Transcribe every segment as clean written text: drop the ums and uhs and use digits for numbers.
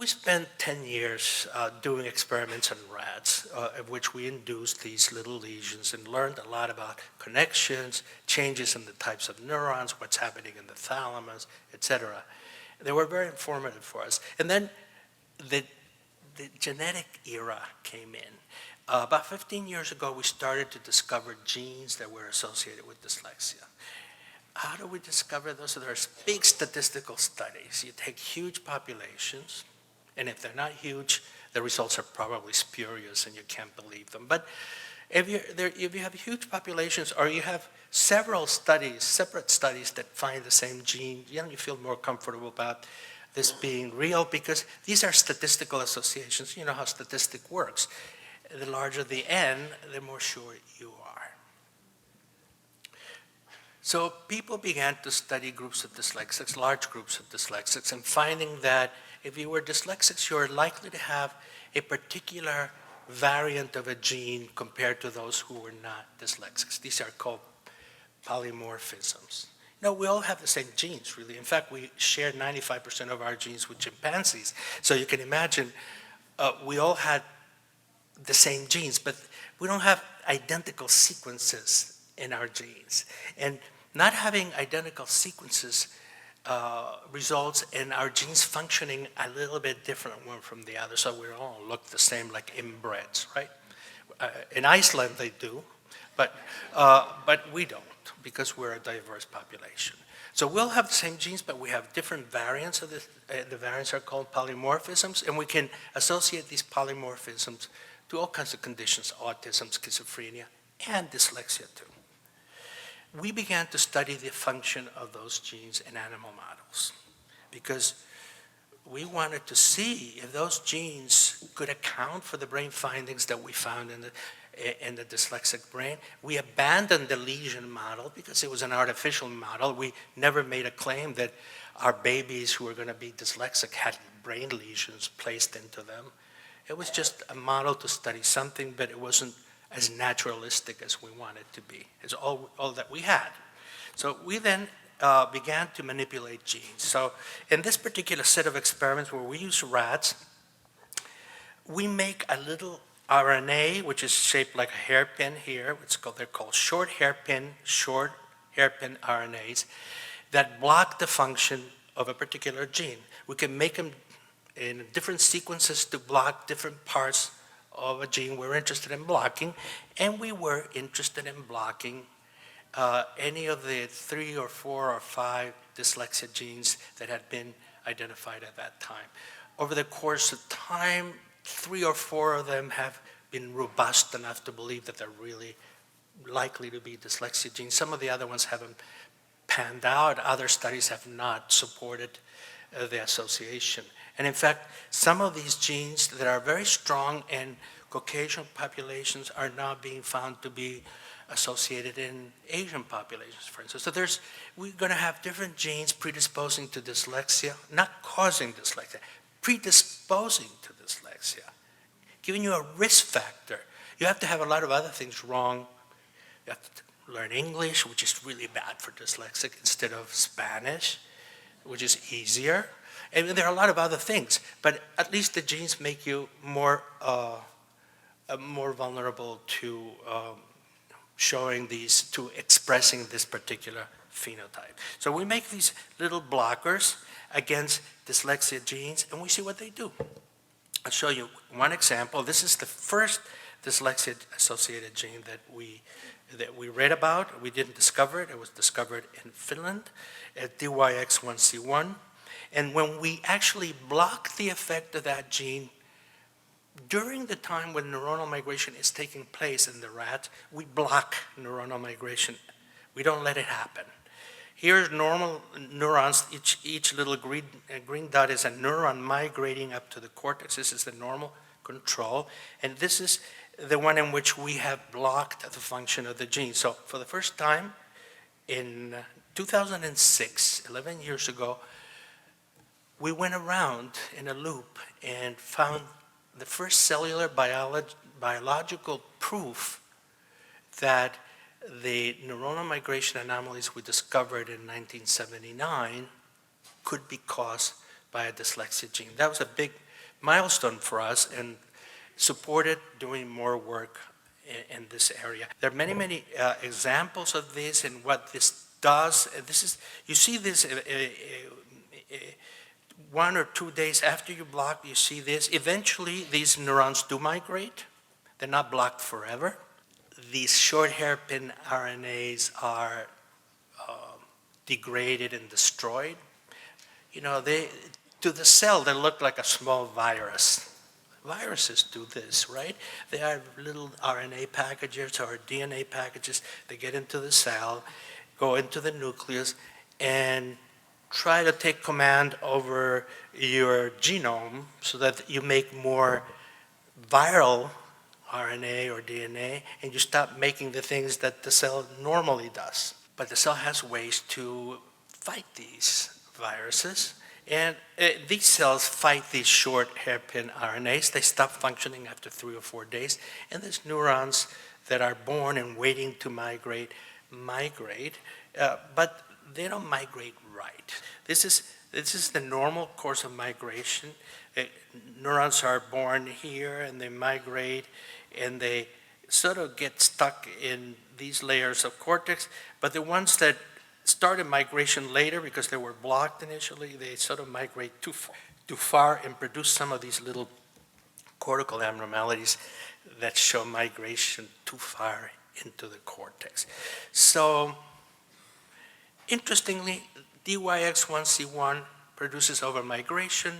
We spent 10 years doing experiments on rats, of which we induced these little lesions and learned a lot about connections, changes in the types of neurons, what's happening in the thalamus, etc. They were very informative for us. And then the genetic era came in. About 15 years ago, we started to discover genes that were associated with dyslexia. How do we discover those? So there's big statistical studies. You take huge populations, and if they're not huge, the results are probably spurious and you can't believe them. But if you have huge populations or you have several studies, separate studies that find the same gene, you feel more comfortable about this being real because these are statistical associations. You know how statistic works. The larger the N, the more sure you are. So people began to study groups of dyslexics, large groups of dyslexics, and finding that if you were dyslexics, you were likely to have a particular variant of a gene compared to those who were not dyslexics. These are called polymorphisms. No, we all have the same genes, really. In fact, we share 95% of our genes with chimpanzees. So you can imagine we all had the same genes, but we don't have identical sequences in our genes. And not having identical sequences results in our genes functioning a little bit different one from the other. So we all look the same like inbreds, right? In Iceland they do, but we don't because we're a diverse population. So we'll have the same genes, but we have different variants of this. The variants are called polymorphisms, and we can associate these polymorphisms to all kinds of conditions, autism, schizophrenia, and dyslexia too. We began to study the function of those genes in animal models because we wanted to see if those genes could account for the brain findings that we found in the dyslexic brain. We abandoned the lesion model because it was an artificial model. We never made a claim that our babies who were going to be dyslexic had brain lesions placed into them. It was just a model to study something, but it wasn't as naturalistic as we wanted to be. It's all that we had. So we then began to manipulate genes. So in this particular set of experiments where we use rats, we make a little RNA, which is shaped like a hairpin here. They're called short hairpin RNAs that block the function of a particular gene. We can make them in different sequences to block different parts of a gene we're interested in blocking, and we were interested in blocking any of the 3 or 4 or 5 dyslexia genes that had been identified at that time. Over the course of time, 3 or 4 of them have been robust enough to believe that they're really likely to be dyslexia genes. Some of the other ones haven't panned out. Other studies have not supported the association. And in fact, some of these genes that are very strong in Caucasian populations are now being found to be associated in Asian populations, for instance. So we're going to have different genes predisposing to dyslexia, not causing dyslexia, predisposing to dyslexia, giving you a risk factor. You have to have a lot of other things wrong. You have to learn English, which is really bad for dyslexic, instead of Spanish, which is easier. And there are a lot of other things, but at least the genes make you more vulnerable to to expressing this particular phenotype. So we make these little blockers against dyslexia genes, and we see what they do. I'll show you one example. This is the first dyslexia-associated gene that we read about. We didn't discover it. It was discovered in Finland at DYX1C1. And when we actually block the effect of that gene during the time when neuronal migration is taking place in the rat, we block neuronal migration. We don't let it happen. Here's normal neurons. Each little green dot is a neuron migrating up to the cortex. This is the normal control. And this is the one in which we have blocked the function of the gene. So for the first time in 2006, 11 years ago, we went around in a loop and found the first cellular biological proof that the neuronal migration anomalies we discovered in 1979 could be caused by a dyslexia gene. That was a big milestone for us and supported doing more work in this area. There are many, many examples of this and what this does. This is, you see this 1 or 2 days after you block, you see this. Eventually, these neurons do migrate. They're not blocked forever. These short hairpin RNAs are degraded and destroyed. You know, to the cell, they look like a small virus. Viruses do this, right? They are little RNA packages or DNA packages. They get into the cell, go into the nucleus, and try to take command over your genome so that you make more viral RNA or DNA, and you stop making the things that the cell normally does. But the cell has ways to fight these viruses, and these cells fight these short hairpin RNAs. They stop functioning after 3 or 4 days, and these neurons that are born and waiting to migrate, but they don't migrate right. This is the normal course of migration. Neurons are born here and they migrate and they sort of get stuck in these layers of cortex, but the ones that started migration later because they were blocked initially, they sort of migrate too far and produce some of these little cortical abnormalities that show migration too far into the cortex. So, interestingly, DYX1C1 produces overmigration.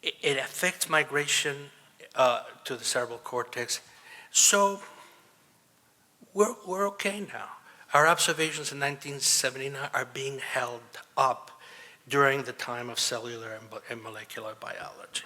It affects migration to the cerebral cortex. So we're okay now. Our observations in 1979 are being held up during the time of cellular and molecular biology.